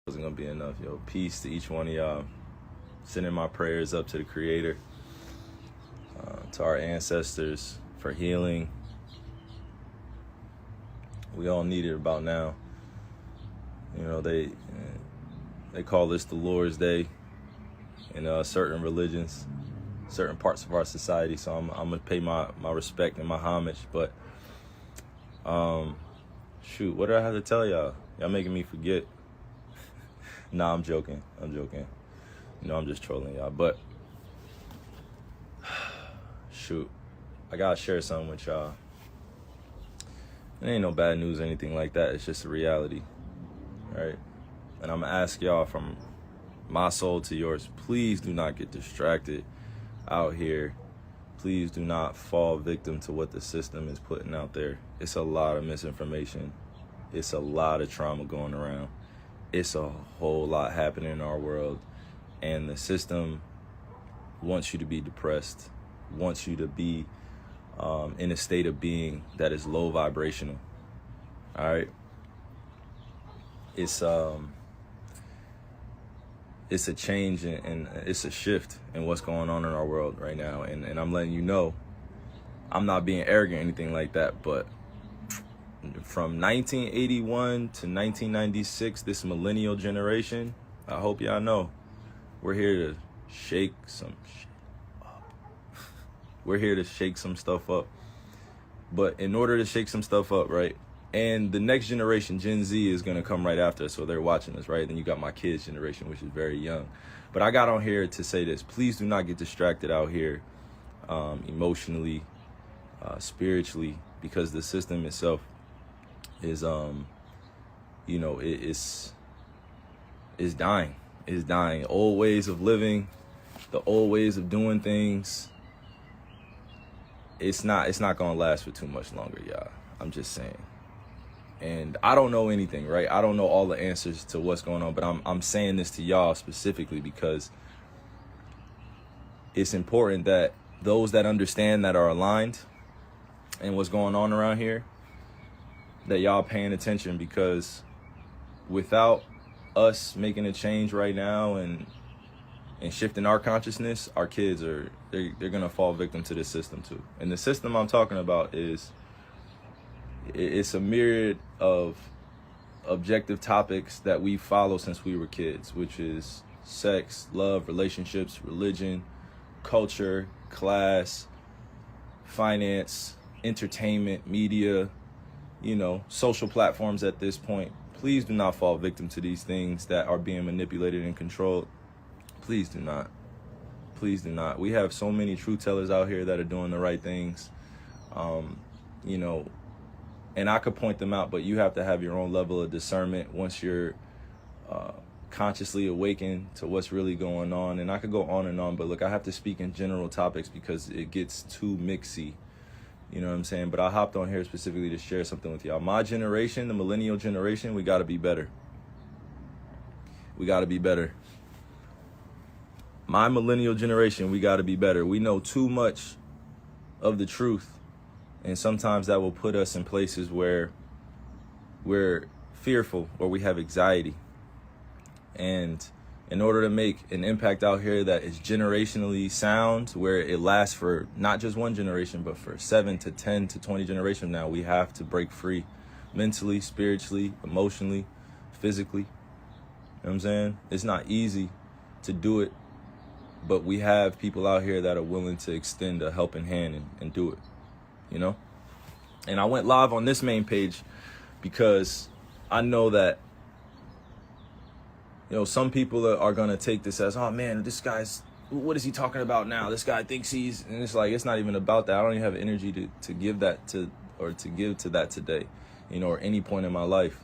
Wasn't gonna be enough. Yo, peace to each one of y'all. Sending my prayers up to the Creator, to our ancestors for healing. We all need it about now. You know, they call this the Lord's Day in certain religions, certain parts of our society. So I'm gonna pay my respect and my homage. But shoot, what did I have to tell y'all? Y'all making me forget. Nah, I'm joking. You know, I'm just trolling y'all. But shoot, I gotta share something with y'all. It ain't no bad news or anything like that. It's just a reality, right? And I'm gonna ask y'all from my soul to yours, please do not get distracted out here. Please do not fall victim to what the system is putting out there. It's a lot of misinformation. It's a lot of trauma going around. It's a whole lot happening in our world. And the system wants you to be depressed, wants you to be in a state of being that is low vibrational. All right. It's a change and it's a shift in what's going on in our world right now. And I'm letting you know, I'm not being arrogant or anything like that, but from 1981 to 1996, this millennial generation, I hope y'all know, we're here to shake some shit up. We're here to shake some stuff up. But in order to shake some stuff up, right? And the next generation, Gen Z, is going to come right after us, so they're watching us, right? Then you got my kids' generation, which is very young. But I got on here to say this. Please do not get distracted out here emotionally, spiritually, because the system itself is, you know, it's dying. It's dying. Old ways of living, the old ways of doing things, it's not going to last for too much longer, y'all. I'm just saying. And I don't know anything, right? I don't know all the answers to what's going on, but I'm saying this to y'all specifically because it's important that those that understand, that are aligned and what's going on around here, that y'all paying attention, because without us making a change right now and shifting our consciousness, our kids they're gonna fall victim to this system too. And the system I'm talking about it's a myriad of objective topics that we follow since we were kids, which is sex, love, relationships, religion, culture, class, finance, entertainment, media, you know, social platforms at this point. Please do not fall victim to these things that are being manipulated and controlled. Please do not. Please do not. We have so many truth tellers out here that are doing the right things, you know, and I could point them out, but you have to have your own level of discernment once you're consciously awakened to what's really going on. And I could go on and on, but look, I have to speak in general topics because it gets too mixy. You know what I'm saying? But I hopped on here specifically to share something with y'all. My generation, the millennial generation, we got to be better. We got to be better. My millennial generation, we got to be better. We know too much of the truth. And sometimes that will put us in places where we're fearful or we have anxiety. And in order to make an impact out here that is generationally sound, where it lasts for not just one generation, but for 7 to 10 to 20 generations now, we have to break free mentally, spiritually, emotionally, physically. You know what I'm saying? It's not easy to do it, but we have people out here that are willing to extend a helping hand and do it, you know? And I went live on this main page because I know that, you know, some people are going to take this as, oh man, this guy's, what is he talking about now? This guy thinks he's, and it's like, it's not even about that. I don't even have energy to give that to, or to give to that today, you know, or any point in my life.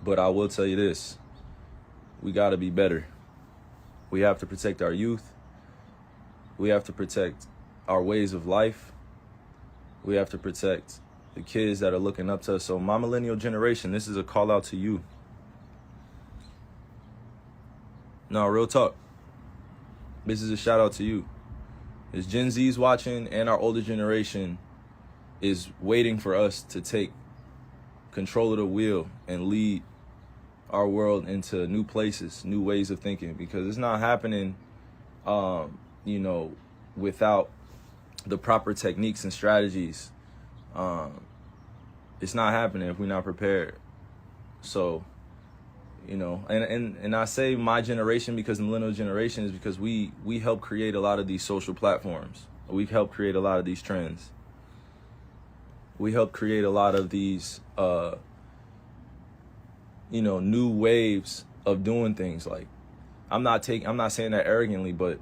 But I will tell you this, we got to be better. We have to protect our youth. We have to protect our ways of life. We have to protect the kids that are looking up to us. So my millennial generation, this is a call out to you. No, real talk. This is a shout out to you. As Gen Z's watching and our older generation is waiting for us to take control of the wheel and lead our world into new places, new ways of thinking, because it's not happening, without the proper techniques and strategies. It's not happening if we're not prepared. So, and I say my generation because the millennial generation is because we help create a lot of these social platforms. We help create a lot of these trends. We help create a lot of these, new waves of doing things. Like, I'm not saying that arrogantly, but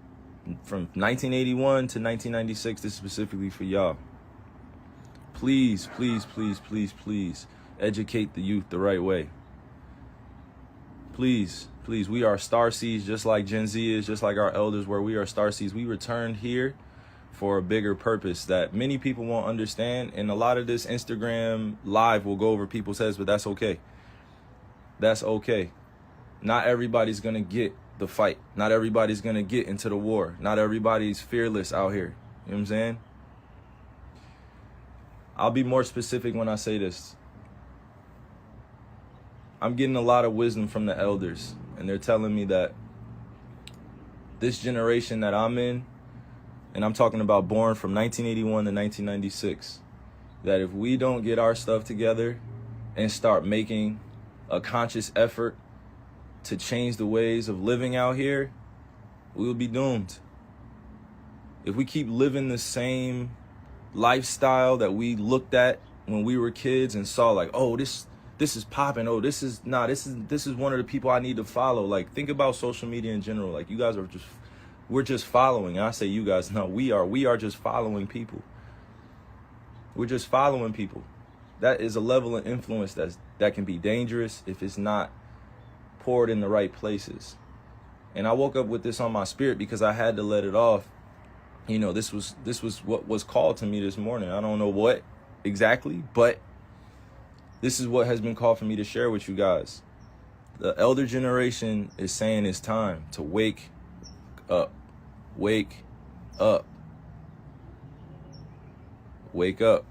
from 1981 to 1996, this is specifically for y'all. Please, please, please, please, please educate the youth the right way. Please, please, we are starseeds just like Gen Z is, just like our elders were. We are starseeds. We returned here for a bigger purpose that many people won't understand. And a lot of this Instagram live will go over people's heads, but that's okay. That's okay. Not everybody's going to get the fight. Not everybody's going to get into the war. Not everybody's fearless out here. You know what I'm saying? I'll be more specific when I say this. I'm getting a lot of wisdom from the elders, and they're telling me that this generation that I'm in, and I'm talking about born from 1981 to 1996, that if we don't get our stuff together and start making a conscious effort to change the ways of living out here, we will be doomed. If we keep living the same lifestyle that we looked at when we were kids and saw like, oh, this is popping. Oh, this is one of the people I need to follow. Like, think about social media in general. Like, you guys we're just following. And I say you guys, no, we are just following people. We're just following people. That is a level of influence that can be dangerous if it's not poured in the right places. And I woke up with this on my spirit because I had to let it off. This was what was called to me this morning. I don't know what exactly, but this is what has been called for me to share with you guys. The elder generation is saying it's time to wake up. Wake up. Wake up.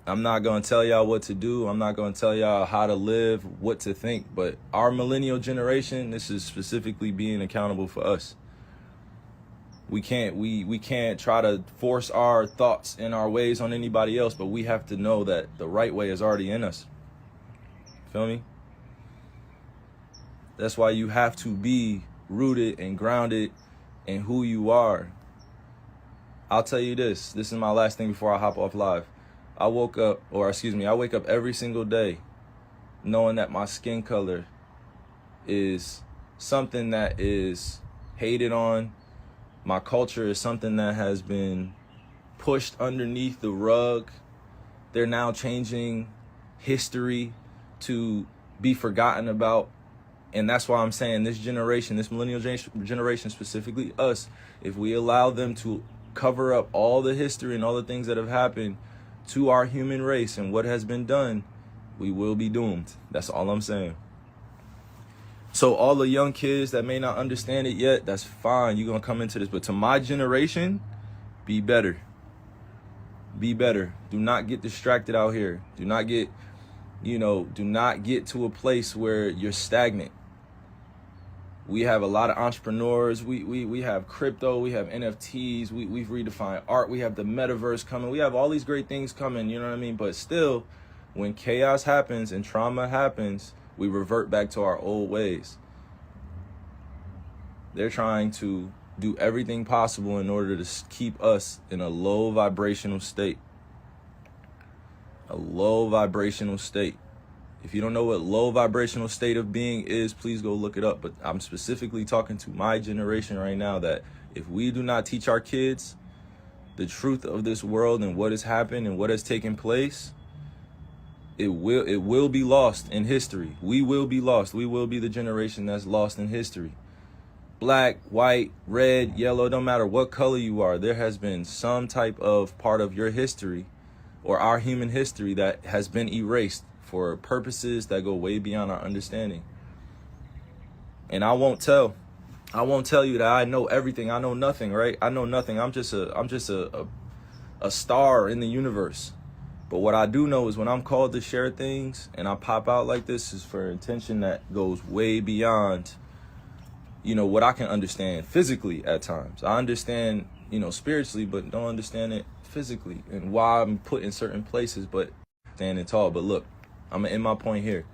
I'm not going to tell y'all what to do. I'm not going to tell y'all how to live, what to think. But our millennial generation, this is specifically being accountable for us. We can't try to force our thoughts and our ways on anybody else, but we have to know that the right way is already in us. Feel me? That's why you have to be rooted and grounded in who you are. I'll tell you this. This is my last thing before I hop off live. I wake up every single day knowing that my skin color is something that is hated on. My culture is something that has been pushed underneath the rug. They're now changing history to be forgotten about. And that's why I'm saying this generation, this millennial generation, specifically us, if we allow them to cover up all the history and all the things that have happened to our human race and what has been done, we will be doomed. That's all I'm saying. So all the young kids that may not understand it yet, that's fine. You're going to come into this. But to my generation, be better. Be better. Do not get distracted out here. Do not get to a place where you're stagnant. We have a lot of entrepreneurs. We have crypto. We have NFTs. We've redefined art. We have the metaverse coming. We have all these great things coming, you know what I mean? But still, when chaos happens and trauma happens, we revert back to our old ways. They're trying to do everything possible in order to keep us in a low vibrational state. A low vibrational state. If you don't know what low vibrational state of being is, please go look it up. But I'm specifically talking to my generation right now that if we do not teach our kids the truth of this world and what has happened and what has taken place, it will be lost in history. We will be lost. We will be the generation that's lost in history. Black, white, red, yellow, don't matter what color you are, there has been some type of part of your history or our human history that has been erased for purposes that go way beyond our understanding. And I won't tell you that I know everything. I know nothing, right? I know nothing. I'm just a star in the universe. But what I do know is when I'm called to share things and I pop out like this is for intention that goes way beyond, what I can understand physically at times. I understand, spiritually, but don't understand it physically and why I'm put in certain places, but standing tall. But look, I'm gonna end my point here.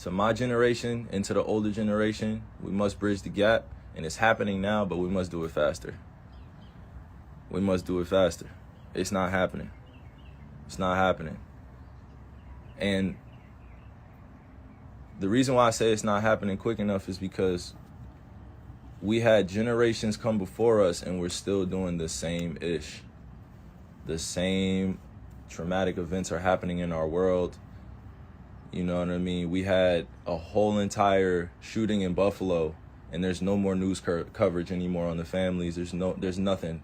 To my generation and to the older generation, we must bridge the gap, and it's happening now, but we must do it faster. We must do it faster. It's not happening. It's not happening. And the reason why I say it's not happening quick enough is because we had generations come before us and we're still doing the same ish. The same traumatic events are happening in our world. You know what I mean? We had a whole entire shooting in Buffalo and there's no more news coverage anymore on the families. There's nothing.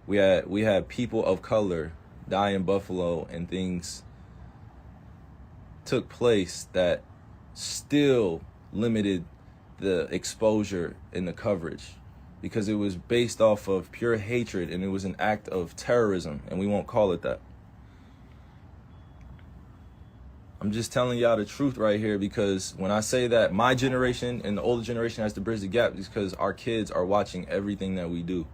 We had people of color die in Buffalo, and things took place that still limited the exposure and the coverage because it was based off of pure hatred and it was an act of terrorism, and we won't call it that. I'm just telling y'all the truth right here, because when I say that my generation and the older generation has to bridge the gap, it's because our kids are watching everything that we do.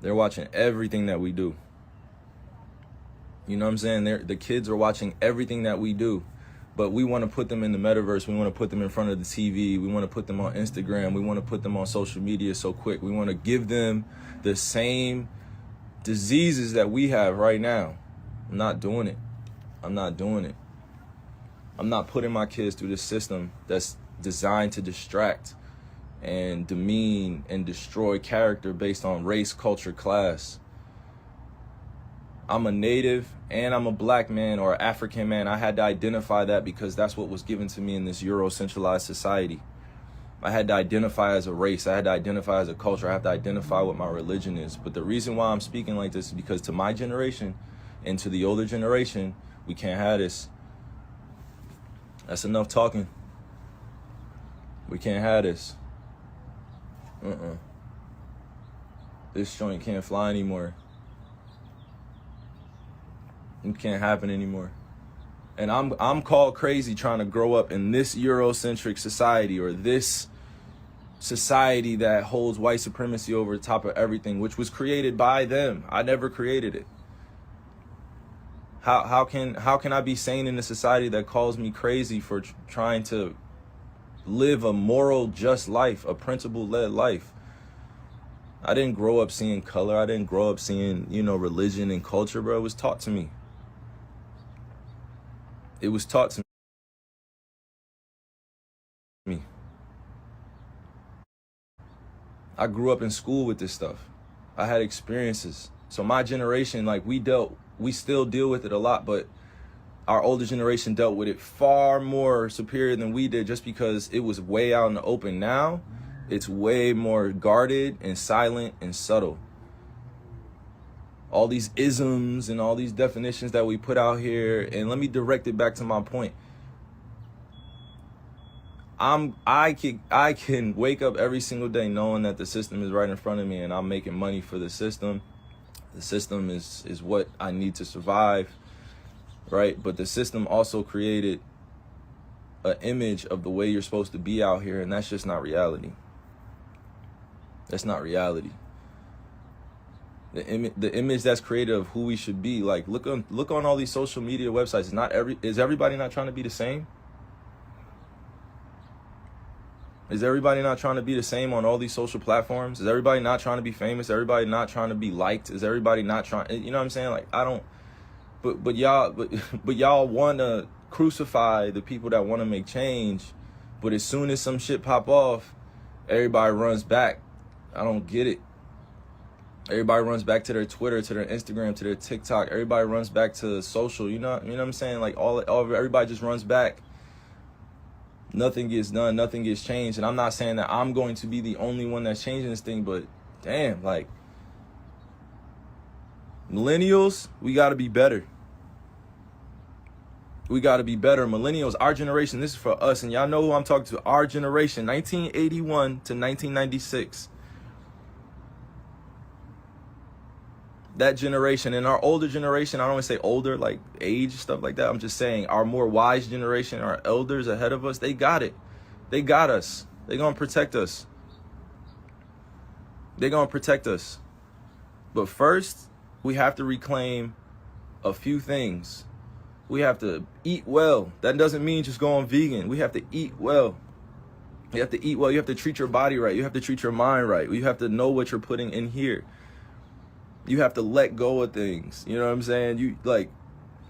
They're watching everything that we do. You know what I'm saying? The kids are watching everything that we do, but we want to put them in the metaverse. We want to put them in front of the TV. We want to put them on Instagram. We want to put them on social media so quick. We want to give them the same diseases that we have right now. I'm not doing it. I'm not doing it. I'm not putting my kids through this system that's designed to distract and demean and destroy character based on race, culture, class. I'm a native and I'm a black man or African man. I had to identify that because that's what was given to me in this Euro-centralized society. I had to identify as a race. I had to identify as a culture. I have to identify what my religion is. But the reason why I'm speaking like this is because to my generation and to the older generation, we can't have this. That's enough talking. We can't have this. This joint can't fly anymore. It can't happen anymore. And I'm called crazy trying to grow up in this Eurocentric society, or this society that holds white supremacy over the top of everything, which was created by them. I never created it. How can I be sane in a society that calls me crazy for trying to live a moral, just life, a principle-led life? I didn't grow up seeing color. I didn't grow up seeing, religion and culture, bro. It was taught to me. It was taught to me. I grew up in school with this stuff. I had experiences. So my generation, we still deal with it a lot, but our older generation dealt with it far more superior than we did, just because it was way out in the open. Now, it's way more guarded and silent and subtle. All these isms and all these definitions that we put out here, and let me direct it back to my point. I can wake up every single day knowing that the system is right in front of me and I'm making money for the system. The system is what I need to survive, right? But the system also created an image of the way you're supposed to be out here, and that's just not reality. That's not reality. The image that's created of who we should be, like look on all these social media websites. Is everybody not trying to be the same? Is everybody not trying to be the same on all these social platforms? Is everybody not trying to be famous? Everybody not trying to be liked? Is everybody not trying? You know what I'm saying? Like, I don't. But y'all want to crucify the people that want to make change. But as soon as some shit pop off, everybody runs back. I don't get it. Everybody runs back to their Twitter, to their Instagram, to their TikTok. Everybody runs back to social. You know what I'm saying? Like everybody just runs back. Nothing gets done. Nothing gets changed. And I'm not saying that I'm going to be the only one that's changing this thing, but damn, like millennials, we got to be better. We got to be better. Millennials, our generation, this is for us. And y'all know who I'm talking to. Our generation, 1981 to 1996. that generation and our older generation, I don't want to say older, like age, stuff like that. I'm just saying our more wise generation, our elders ahead of us, they got it. They got us. They're going to protect us. They're going to protect us. But first, we have to reclaim a few things. We have to eat well. That doesn't mean just going vegan. We have to eat well. You have to eat well. You have to treat your body right. You have to treat your mind right. You have to know what you're putting in here. You have to let go of things. You know what I'm saying?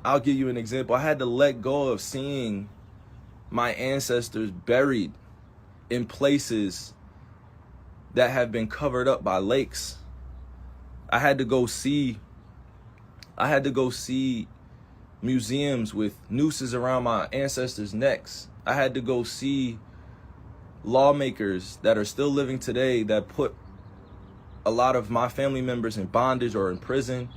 I'll give you an example. I had to let go of seeing my ancestors buried in places that have been covered up by lakes. I had to go see museums with nooses around my ancestors' necks. I had to go see lawmakers that are still living today that put a lot of my family members in bondage or in prison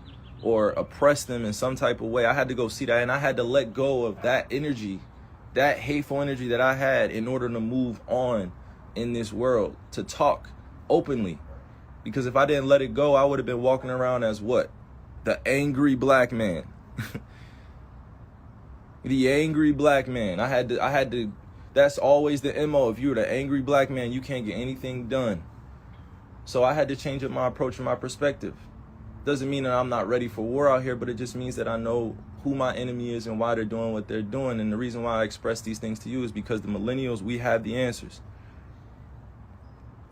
or oppressed them in some type of way. I had to go see that, and I had to let go of that energy, that hateful energy that I had, in order to move on in this world, to talk openly. Because if I didn't let it go, I would have been walking around as what? The angry black man. The angry black man. I had to, that's always the MO. If you're the angry black man, you can't get anything done. So I had to change up my approach and my perspective. Doesn't mean that I'm not ready for war out here, but it just means that I know who my enemy is and why they're doing what they're doing. And the reason why I express these things to you is because the millennials, we have the answers.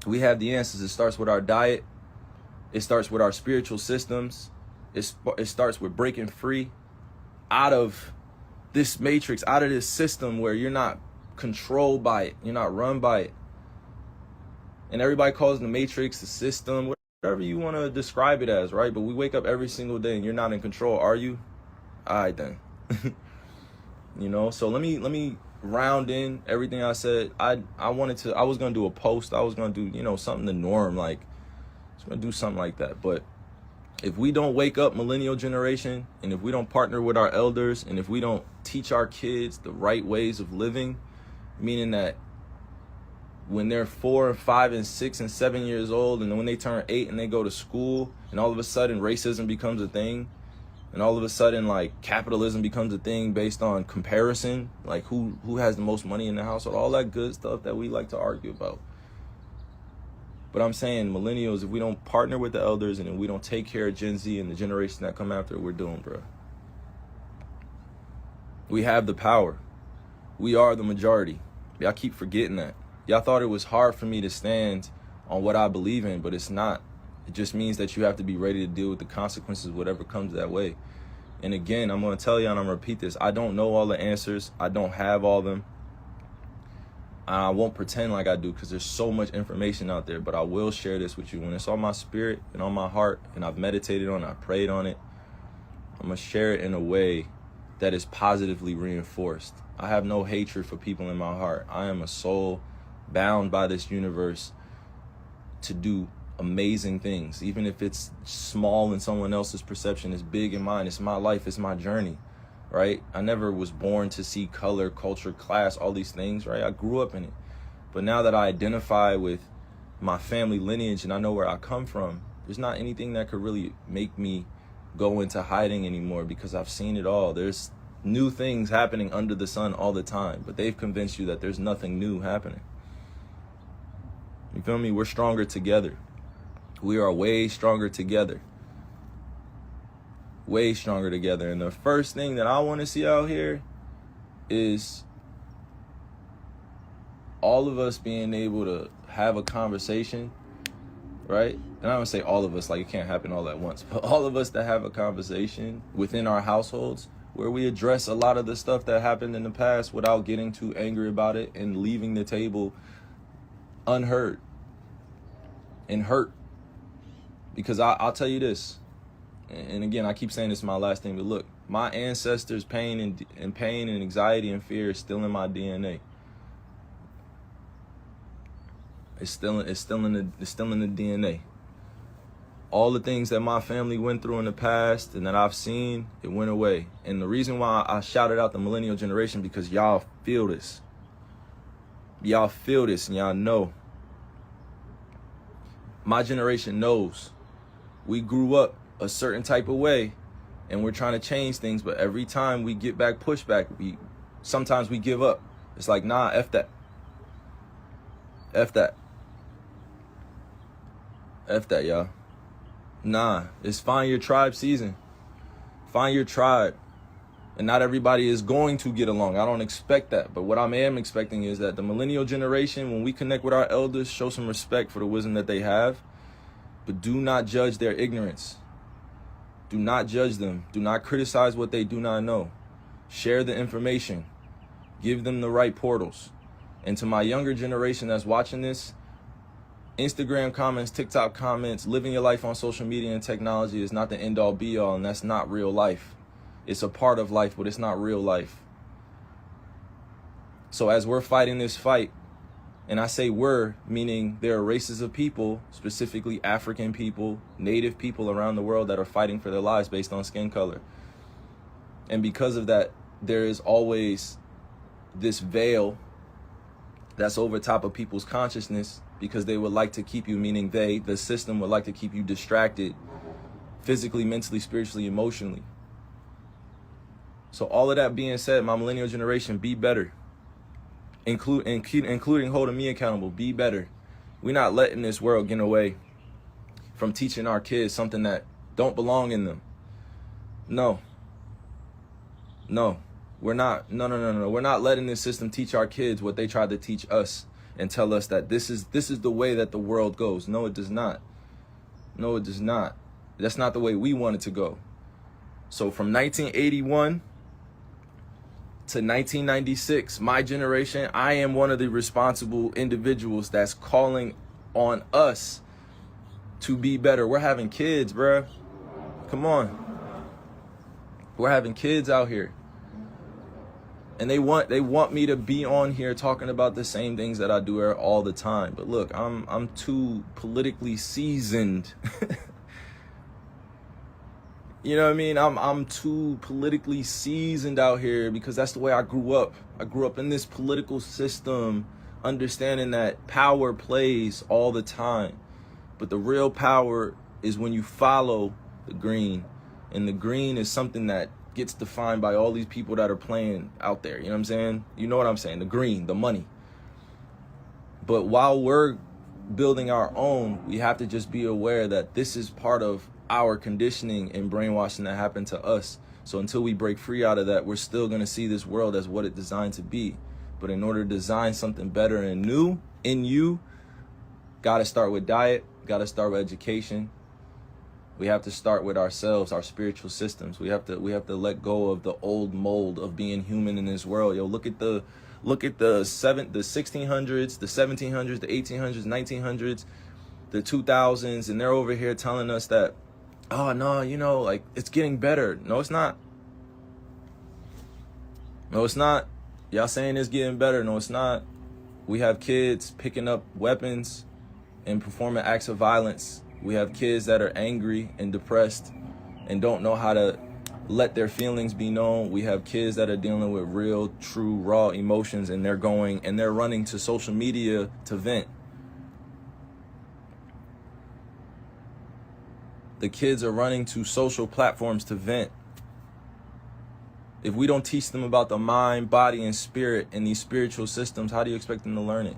We have the answers. It starts with our diet. It starts with our spiritual systems. It starts with breaking free out of this matrix, out of this system where you're not controlled by it. You're not run by it. And everybody calls the matrix, the system, whatever you want to describe it as, right? But we wake up every single day and you're not in control, are you? All right, then. You know, so let me round in everything I said. I was going to do a post. I was going to do, something the norm, like, I was going to do something like that. But if we don't wake up, millennial generation, and if we don't partner with our elders, and if we don't teach our kids the right ways of living, meaning that when they're 4 and 5 and 6 and 7 years old, and then when they turn 8 and they go to school, and all of a sudden racism becomes a thing, and all of a sudden like capitalism becomes a thing based on comparison, like who has the most money in the household, all that good stuff that we like to argue about. But I'm saying millennials, if we don't partner with the elders and if we don't take care of Gen Z and the generation that come after, we're doomed, bro. We have the power. We are the majority. Y'all keep forgetting that. Y'all thought it was hard for me to stand on what I believe in, but it's not. It just means that you have to be ready to deal with the consequences, whatever comes that way. And again, I'm going to tell you, and I'm going to repeat this. I don't know all the answers. I don't have all of them. I won't pretend like I do because there's so much information out there, but I will share this with you. When it's on my spirit and on my heart and I've meditated on it, I prayed on it, I'm going to share it in a way that is positively reinforced. I have no hatred for people in my heart. I am a soul bound by this universe to do amazing things. Even if it's small in someone else's perception, it's big in mine. It's my life. It's my journey, right? I never was born to see color, culture, class, all these things, right? I grew up in it. But now that I identify with my family lineage and I know where I come from, there's not anything that could really make me go into hiding anymore because I've seen it all. There's new things happening under the sun all the time, but they've convinced you that there's nothing new happening. You feel me? We're stronger together. We are way stronger together. Way stronger together. And the first thing that I want to see out here is all of us being able to have a conversation, right? And I don't say all of us, like it can't happen all at once, but all of us that have a conversation within our households where we address a lot of the stuff that happened in the past without getting too angry about it and leaving the table unheard and hurt. Because I'll tell you this, and again, I keep saying this is my last thing, but look, my ancestors' pain and anxiety and fear is still in my DNA. It's still in the DNA. All the things that my family went through in the past and that I've seen, it went away. And the reason why I shouted out the millennial generation, because y'all feel this. Y'all feel this and y'all know. My generation knows. We grew up a certain type of way, and we're trying to change things, but every time we get back pushback, sometimes we give up. It's like, nah, F that. F that. F that, y'all. Nah, it's find your tribe season. Find your tribe. And not everybody is going to get along. I don't expect that. But what I am expecting is that the millennial generation, when we connect with our elders, show some respect for the wisdom that they have, but do not judge their ignorance. Do not judge them. Do not criticize what they do not know. Share the information. Give them the right portals. And to my younger generation that's watching this, Instagram comments, TikTok comments, living your life on social media and technology is not the end all be all, and that's not real life. It's a part of life, but it's not real life. So as we're fighting this fight, and I say we're, meaning there are races of people, specifically African people, native people around the world that are fighting for their lives based on skin color. And because of that, there is always this veil that's over top of people's consciousness, because they would like to keep you, meaning the system would like to keep you distracted physically, mentally, spiritually, emotionally. So all of that being said, my millennial generation, be better. Including holding me accountable, be better. We're not letting this world get away from teaching our kids something that don't belong in them. No, we're not. No. We're not letting this system teach our kids what they tried to teach us and tell us that this is the way that the world goes. No, it does not. No, it does not. That's not the way we want it to go. So from 1981 to 1996, my generation, I am one of the responsible individuals that's calling on us to be better. We're having kids, bruh. Come on. We're having kids out here. And they want me to be on here talking about the same things that I do all the time. But look, I'm too politically seasoned. You know what I mean? I'm too politically seasoned out here because that's the way I grew up. I grew up in this political system, understanding that power plays all the time. But the real power is when you follow the green. And the green is something that gets defined by all these people that are playing out there. You know what I'm saying? You know what I'm saying? The green, the money. But while we're building our own, we have to just be aware that this is part of our conditioning and brainwashing that happened to us. So until we break free out of that, we're still going to see this world as what it's designed to be. But in order to design something better and new in you, got to start with diet, got to start with education. We have to start with ourselves, our spiritual systems. We have to let go of the old mold of being human in this world. Yo, look at the 1600s, the 1700s, the 1800s, 1900s, the 2000s, and they're over here telling us that, oh no, like it's getting better. No, it's not. No, it's not. Y'all saying it's getting better. No, it's not. We have kids picking up weapons and performing acts of violence. We have kids that are angry and depressed and don't know how to let their feelings be known. We have kids that are dealing with real, true, raw emotions, and they're running to social media to vent. The kids are running to social platforms to vent. If we don't teach them about the mind, body, and spirit and these spiritual systems, how do you expect them to learn it?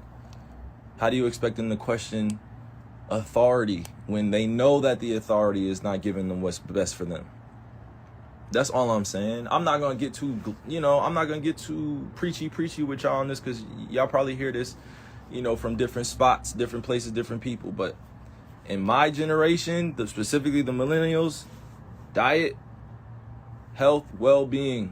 How do you expect them to question authority when they know that the authority is not giving them what's best for them? That's all I'm saying. I'm not going to get too preachy with y'all on this, because y'all probably hear this, from different spots, different places, different people. But in my generation, specifically the millennials, diet, health, well-being,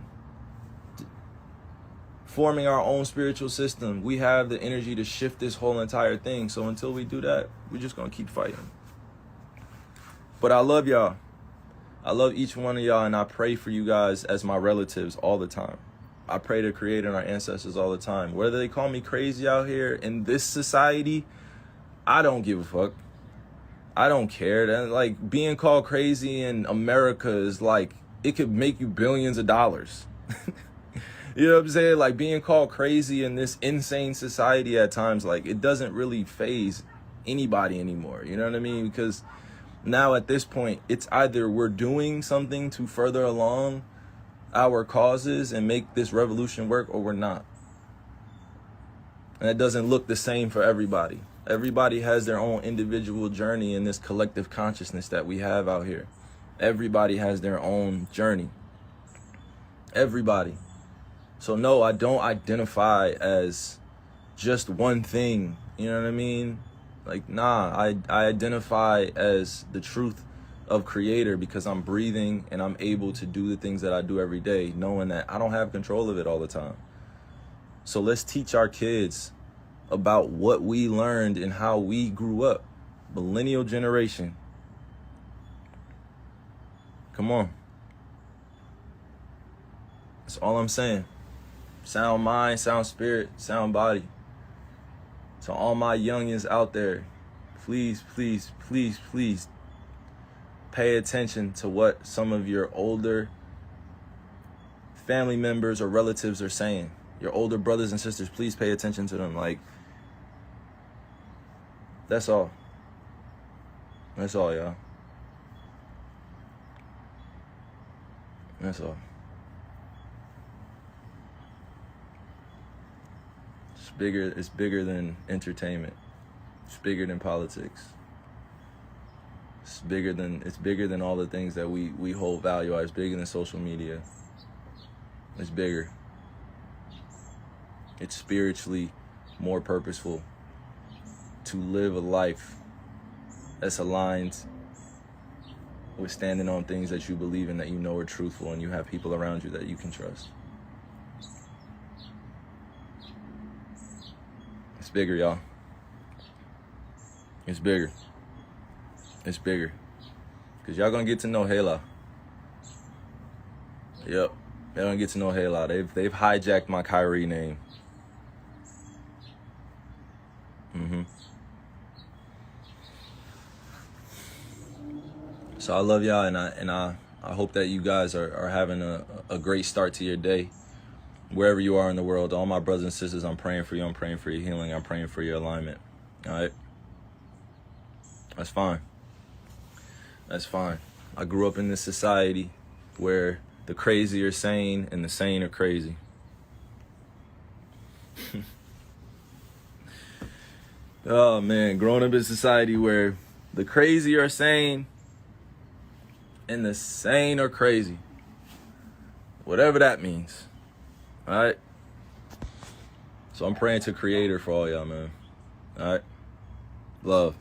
forming our own spiritual system, we have the energy to shift this whole entire thing. So until we do that, we're just going to keep fighting. But I love y'all. I love each one of y'all, and I pray for you guys as my relatives all the time. I pray to Creator and our ancestors all the time. Whether they call me crazy out here in this society, I don't give a fuck. I don't care. And like, being called crazy in America is like, it could make you billions of dollars. You know what I'm saying? Like, being called crazy in this insane society at times, like, it doesn't really faze anybody anymore. You know what I mean? Because Now at this point, it's either we're doing something to further along our causes and make this revolution work, or we're not. And it doesn't look the same for everybody. Everybody has their own individual journey in this collective consciousness that we have out here. Everybody has their own journey. Everybody. So no, I don't identify as just one thing. You know what I mean? Like, nah, I identify as the truth of creator because I'm breathing and I'm able to do the things that I do every day, knowing that I don't have control of it all the time. So let's teach our kids about what we learned and how we grew up. Millennial generation. Come on. That's all I'm saying. Sound mind, sound spirit, sound body. So all my youngins out there, please, please, please, please pay attention to what some of your older family members or relatives are saying. Your older brothers and sisters, please pay attention to them. Like, that's all. That's all, y'all. That's all. It's bigger than entertainment. It's bigger than politics. It's bigger than all the things that we hold value at. It's bigger than social media. It's bigger. It's spiritually more purposeful to live a life that's aligned with standing on things that you believe in, that you know are truthful, and you have people around you that you can trust. It's bigger, y'all. It's bigger. It's bigger. Because y'all gonna get to know Hela. Yep. Y'all gonna get to know Hela. They've hijacked my Kyrie name. So I love y'all, and I hope that you guys are having a great start to your day. Wherever you are in the world, all my brothers and sisters, I'm praying for you. I'm praying for your healing. I'm praying for your alignment. All right? That's fine. That's fine. I grew up in this society where the crazy are sane and the sane are crazy. Oh, man. Growing up in a society where the crazy are sane and the sane are crazy. Whatever that means. All right? So I'm praying to Creator for all y'all, man. All right? Love.